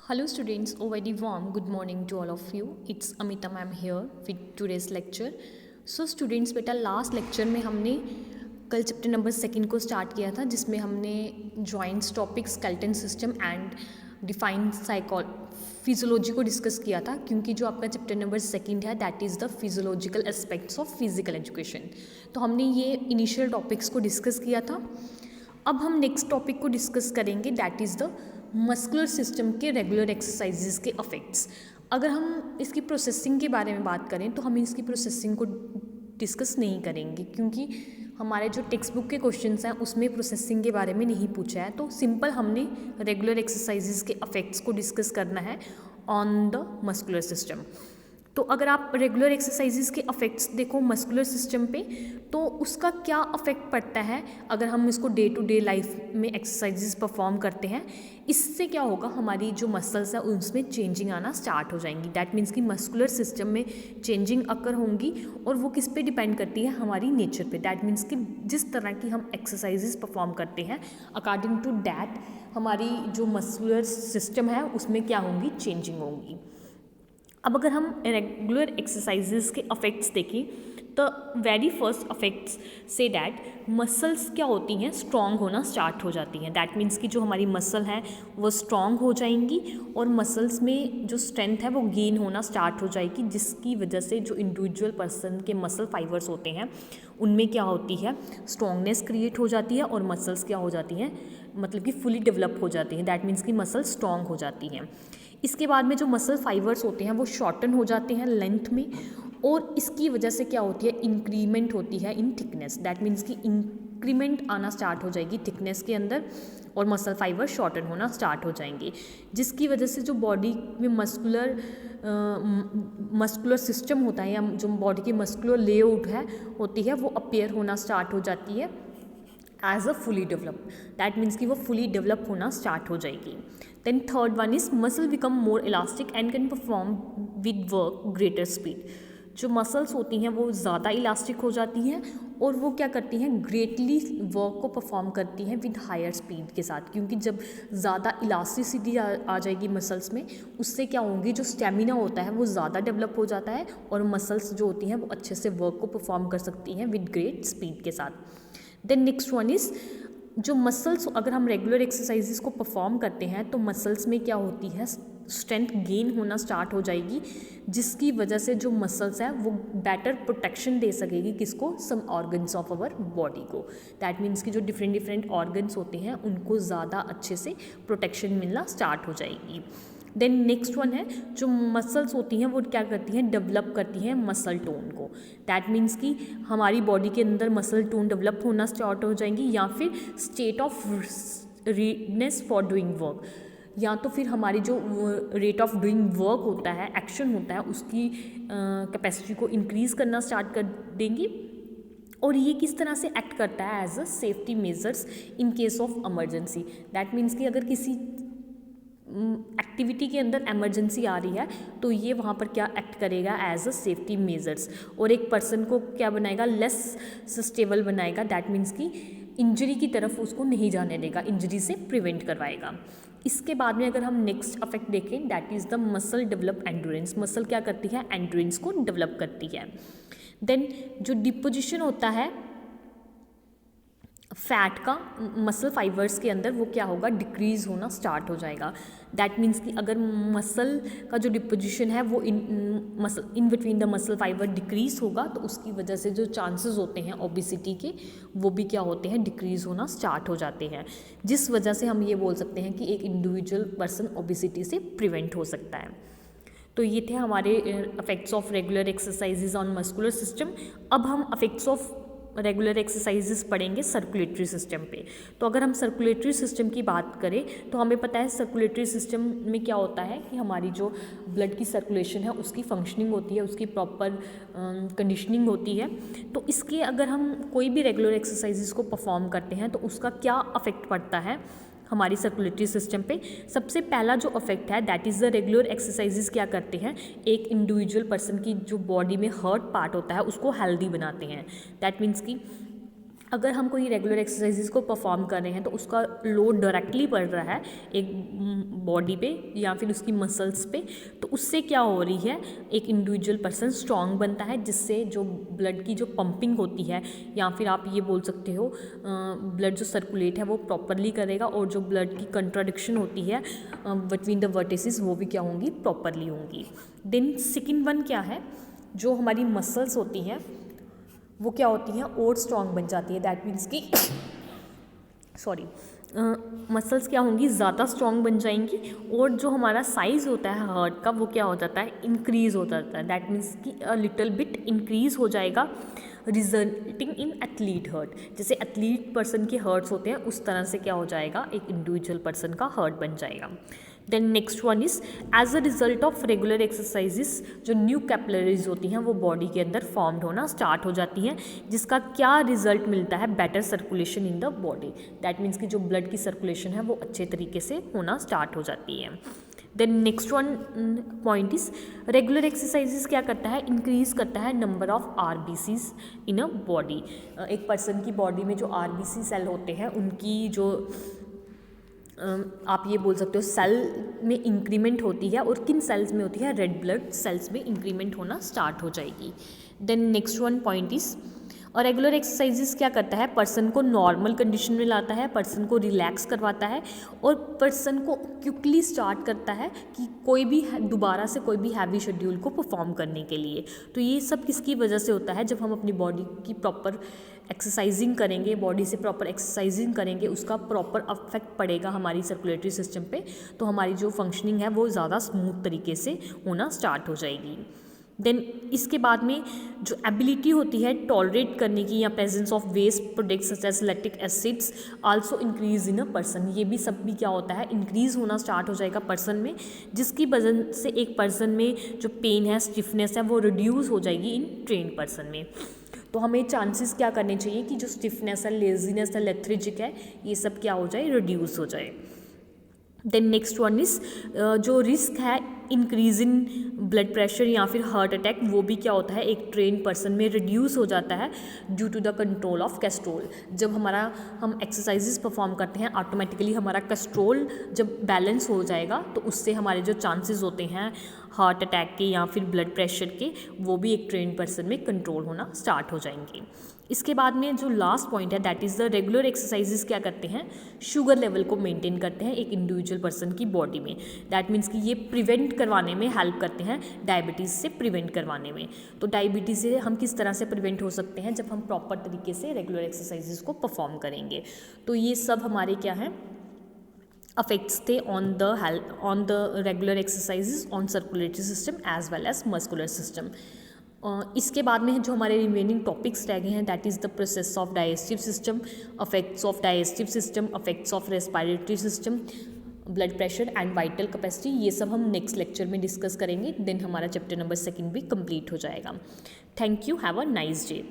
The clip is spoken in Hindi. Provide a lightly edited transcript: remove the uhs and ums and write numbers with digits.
Hello students, a very warm good morning to all of you. It's Amita ma'am here with today's lecture. So students बेटा लास्ट लेक्चर में हमने कल चैप्टर नंबर 2 को स्टार्ट किया था जिसमें हमने joints topic skeleton system and defined physiology को डिस्कस किया था क्योंकि जो आपका चैप्टर नंबर 2 है that is the physiological aspects of physical education. तो हमने ये इनिशियल टॉपिक्स को डिस्कस किया था. अब हम नेक्स्ट टॉपिक को डिस्कस करेंगे that is the muscular system के रेगुलर एक्सरसाइजेज के अफेक्ट्स. अगर हम इसकी प्रोसेसिंग के बारे में बात करें तो हम इसकी प्रोसेसिंग को डिस्कस नहीं करेंगे क्योंकि हमारे जो टेक्स्ट बुक के क्वेश्चंस हैं उसमें प्रोसेसिंग के बारे में नहीं पूछा है. तो सिंपल हमने रेगुलर एक्सरसाइजेज के अफेक्ट्स को डिस्कस करना है ऑन द मस्कुलर सिस्टम. तो अगर आप रेगुलर एक्सरसाइजेज के अफेक्ट्स देखो मस्कुलर सिस्टम पे तो उसका क्या अफेक्ट पड़ता है अगर हम इसको डे टू डे लाइफ में एक्सरसाइजेज परफॉर्म करते हैं. इससे क्या होगा, हमारी जो मसल्स है उसमें चेंजिंग आना स्टार्ट हो जाएंगी. दैट मीन्स कि मस्कुलर सिस्टम में चेंजिंग अकर होंगी और वो किस पे डिपेंड करती है, हमारी नेचर पे. दैट मीन्स कि जिस तरह की हम एक्सरसाइजेज परफॉर्म करते हैं अकॉर्डिंग टू दैट हमारी जो मस्कुलर सिस्टम है उसमें क्या होंगी, चेंजिंग होंगी. अब अगर हम रेगुलर एक्सरसाइजेज के अफेक्ट्स देखें तो very first affects say that muscles क्या होती हैं, स्ट्रॉन्ग होना स्टार्ट हो जाती हैं. दैट मीन्स कि जो हमारी मसल है वो स्ट्रॉन्ग हो जाएंगी और मसल्स में जो स्ट्रेंथ है वो गेन होना स्टार्ट हो जाएगी जिसकी वजह से जो इंडिविजुअल पर्सन के मसल फाइबर्स होते हैं उनमें क्या होती है, स्ट्रॉन्गनेस क्रिएट हो जाती है और मसल्स क्या हो जाती हैं, मतलब कि फुली डेवलप हो जाती हैं. दैट मीन्स कि मसल स्ट्रॉन्ग हो जाती हैं. इसके बाद में जो मसल फाइबर्स होते हैं वो शॉर्टन हो जाते हैं लेंथ में और इसकी वजह से क्या होती है, इंक्रीमेंट होती है इन थिकनेस. दैट मीन्स कि इंक्रीमेंट आना स्टार्ट हो जाएगी थिकनेस के अंदर और मसल फाइबर शॉर्टन होना स्टार्ट हो जाएंगे जिसकी वजह से जो बॉडी में मस्कुलर सिस्टम होता है या जो बॉडी की मस्कुलर लेआउट है होती है वो अपीयर होना स्टार्ट हो जाती है as a fully develop. That means कि वो फुली डेवलप होना स्टार्ट हो जाएगी. Then third one is muscle become more elastic and can perform with work greater speed. जो मसल्स होती हैं वो ज़्यादा इलास्टिक हो जाती हैं और वो क्या करती हैं, ग्रेटली वर्क को परफॉर्म करती हैं विद हायर स्पीड के साथ. क्योंकि जब ज़्यादा इलास्टिसिटी आ जाएगी मसल्स में उससे क्या होंगी, जो स्टेमिना होता है वो ज़्यादा डेवलप हो जाता है और मसल्स जो होती हैं वो अच्छे से वर्क को परफॉर्म कर सकती हैं विद ग्रेट स्पीड के साथ. देन नेक्स्ट वन इज़ जो मसल्स, अगर हम रेगुलर एक्सरसाइजेस को परफॉर्म करते हैं तो मसल्स में क्या होती है, स्ट्रेंथ गेन होना स्टार्ट हो जाएगी जिसकी वजह से जो मसल्स है वो बेटर प्रोटेक्शन दे सकेगी किसको, some organs of our body को. दैट मीन्स कि जो डिफरेंट ऑर्गन्स होते हैं उनको ज़्यादा अच्छे से प्रोटेक्शन मिलना स्टार्ट हो जाएगी. देन नेक्स्ट वन है जो मसल्स होती हैं वो क्या करती हैं, डेवलप करती हैं मसल टोन को. दैट मीन्स कि हमारी बॉडी के अंदर मसल टोन डेवलप होना स्टार्ट हो जाएंगी या फिर state of redness for doing work, या तो फिर हमारी जो रेट ऑफ डूइंग वर्क होता है, एक्शन होता है, उसकी कैपेसिटी को इंक्रीज़ करना स्टार्ट कर देंगी. और ये किस तरह से एक्ट करता है, as a safety measures in case of emergency. That means कि अगर किसी एक्टिविटी के अंदर एमरजेंसी आ रही है तो ये वहाँ पर क्या एक्ट करेगा, एज अ सेफ्टी मेजर्स, और एक पर्सन को क्या बनाएगा, लेस सस्टेबल बनाएगा. दैट मीन्स कि इंजरी की तरफ उसको नहीं जाने देगा, इंजरी से प्रिवेंट करवाएगा. इसके बाद में अगर हम नेक्स्ट अफेक्ट देखें that is the muscle develop endurance. Muscle क्या करती है, एंड्योरेंस को डेवलप करती है. देन जो डिपोजिशन होता है फैट का मसल फाइबर्स के अंदर वो क्या होगा, डिक्रीज़ होना स्टार्ट हो जाएगा. दैट मीन्स कि अगर मसल का जो डिपोजिशन है वो in between the muscle fibre decrease होगा तो उसकी वजह से जो चांसेस होते हैं ओबेसिटी के वो भी क्या होते हैं, डिक्रीज़ होना स्टार्ट हो जाते हैं जिस वजह से हम ये बोल सकते हैं कि एक इंडिविजुअल पर्सन ओबेसिटी से प्रिवेंट हो सकता है. तो ये थे हमारे affects of regular exercises on muscular system. अब हम अफेक्ट्स ऑफ रेगुलर एक्सरसाइजेस पढ़ेंगे सर्कुलेटरी सिस्टम पे. तो अगर हम सर्कुलेटरी सिस्टम की बात करें तो हमें पता है सर्कुलेटरी सिस्टम में क्या होता है कि हमारी जो ब्लड की सर्कुलेशन है उसकी फंक्शनिंग होती है, उसकी प्रॉपर कंडीशनिंग होती है. तो इसके अगर हम कोई भी रेगुलर एक्सरसाइजेस को परफॉर्म करते हैं तो उसका क्या अफेक्ट पड़ता है हमारी सर्कुलेटरी सिस्टम पे. सबसे पहला जो अफेक्ट है that is the regular exercises क्या करते हैं, एक इंडिविजुअल पर्सन की जो बॉडी में हर्ट पार्ट होता है उसको हेल्दी बनाते हैं. दैट मीन्स कि अगर हम कोई रेगुलर एक्सरसाइजेज को परफॉर्म कर रहे हैं तो उसका लोड डायरेक्टली पड़ रहा है एक बॉडी पे या फिर उसकी मसल्स पे, तो उससे क्या हो रही है, एक इंडिविजुअल पर्सन स्ट्रांग बनता है, जिससे जो ब्लड की जो पंपिंग होती है, या फिर आप ये बोल सकते हो ब्लड जो सर्कुलेट है वो प्रॉपरली करेगा, और जो ब्लड की कंट्राडिक्शन होती है बिटवीन द वर्टिसेस वो भी क्या होंगी, प्रॉपरली होंगी। देन सेकंड वन क्या है, जो हमारी मसल्स होती हैं वो क्या होती हैं, और स्ट्रांग बन जाती है। दैट मीन्स कि मसल्स क्या होंगी, ज़्यादा स्ट्रांग बन जाएंगी, और जो हमारा साइज़ होता है हार्ट का वो क्या हो जाता है, इंक्रीज़ हो जाता है। दैट मीन्स कि अ लिटिल बिट इंक्रीज़ हो जाएगा, रिजल्टिंग इन एथलीट हार्ट। जैसे एथलीट पर्सन के हार्ट्स होते हैं उस तरह से क्या हो जाएगा, एक इंडिविजुअल पर्सन का हार्ट बन जाएगा। Then next one is as a result of regular exercises जो न्यू कैपिलरीज होती हैं वो बॉडी के अंदर फॉर्म्ड होना स्टार्ट हो जाती हैं, जिसका क्या रिजल्ट मिलता है, better circulation in the body. That means कि जो ब्लड की सर्कुलेशन है वो अच्छे तरीके से होना स्टार्ट हो जाती है। Then next one point is regular exercises क्या करता है, इंक्रीज करता है number of RBCs in a body. एक पर्सन की बॉडी में जो आरबीसी सेल होते हैं उनकी जो आप ये बोल सकते हो सेल में इंक्रीमेंट होती है, और किन सेल्स में होती है, रेड ब्लड सेल्स में इंक्रीमेंट होना स्टार्ट हो जाएगी। Then next one point is और रेगुलर एक्सरसाइजेस क्या करता है, पर्सन को नॉर्मल कंडीशन में लाता है, पर्सन को रिलैक्स करवाता है, और पर्सन को क्विकली स्टार्ट करता है कि कोई भी दोबारा से कोई भी हैवी शेड्यूल को परफॉर्म करने के लिए। तो ये सब किसकी वजह से होता है, जब हम अपनी बॉडी की प्रॉपर एक्सरसाइजिंग करेंगे, बॉडी से प्रॉपर एक्सरसाइजिंग करेंगे, उसका प्रॉपर अफेक्ट पड़ेगा हमारी सर्कुलेटरी सिस्टम पे, तो हमारी जो फंक्शनिंग है वो ज़्यादा स्मूथ तरीके से होना स्टार्ट हो जाएगी। देन इसके बाद में जो एबिलिटी होती है टॉलरेट करने की या presence of waste products such as lactic acids also increase in a person, ये भी सब भी क्या होता है, इंक्रीज होना स्टार्ट हो जाएगा पर्सन में, जिसकी वजह से एक पर्सन में जो पेन है, स्टिफनेस है, वो रिड्यूस हो जाएगी इन ट्रेन पर्सन में। तो हमें चांसेस क्या करने चाहिए कि जो स्टिफनेस है, लेजीनेस है, लेथर्जिक है, ये सब क्या हो जाए, रिड्यूस हो जाए। देन नेक्स्ट वन इज जो रिस्क है इंक्रीज इन ब्लड प्रेशर या फिर हार्ट अटैक, वो भी क्या होता है, एक ट्रेन पर्सन में रिड्यूस हो जाता है due to the control of cholesterol. जब हम एक्सरसाइजेस परफॉर्म करते हैं ऑटोमेटिकली हमारा कैस्ट्रोल जब बैलेंस हो जाएगा तो उससे हमारे जो चांसेस होते हैं हार्ट अटैक के या फिर ब्लड प्रेशर के, वो भी एक ट्रेन पर्सन में कंट्रोल होना स्टार्ट हो जाएंगे। इसके बाद में जो लास्ट पॉइंट है that is the regular exercises क्या करते हैं, शुगर लेवल को मेंटेन करते हैं एक इंडिविजुअल पर्सन की बॉडी में। दैट मीन्स कि ये प्रिवेंट करवाने में हेल्प करते हैं, डायबिटीज़ से प्रिवेंट करवाने में। तो डायबिटीज़ से हम किस तरह से प्रिवेंट हो सकते हैं, जब हम प्रॉपर तरीके से रेगुलर एक्सरसाइजेस को परफॉर्म करेंगे। तो ये सब हमारे क्या हैं, अफेक्ट्स थे on the regular exercises on circulatory system as well as muscular system. इसके बाद में जो हमारे रिमेनिंग टॉपिक्स रह गए हैं that is the process of digestive system, affects of digestive system, affects of respiratory system, blood pressure and vital capacity, ये सब हम नेक्स्ट लेक्चर में डिस्कस करेंगे। देन हमारा चैप्टर नंबर 2 भी कंप्लीट हो जाएगा। Thank you, have a nice day.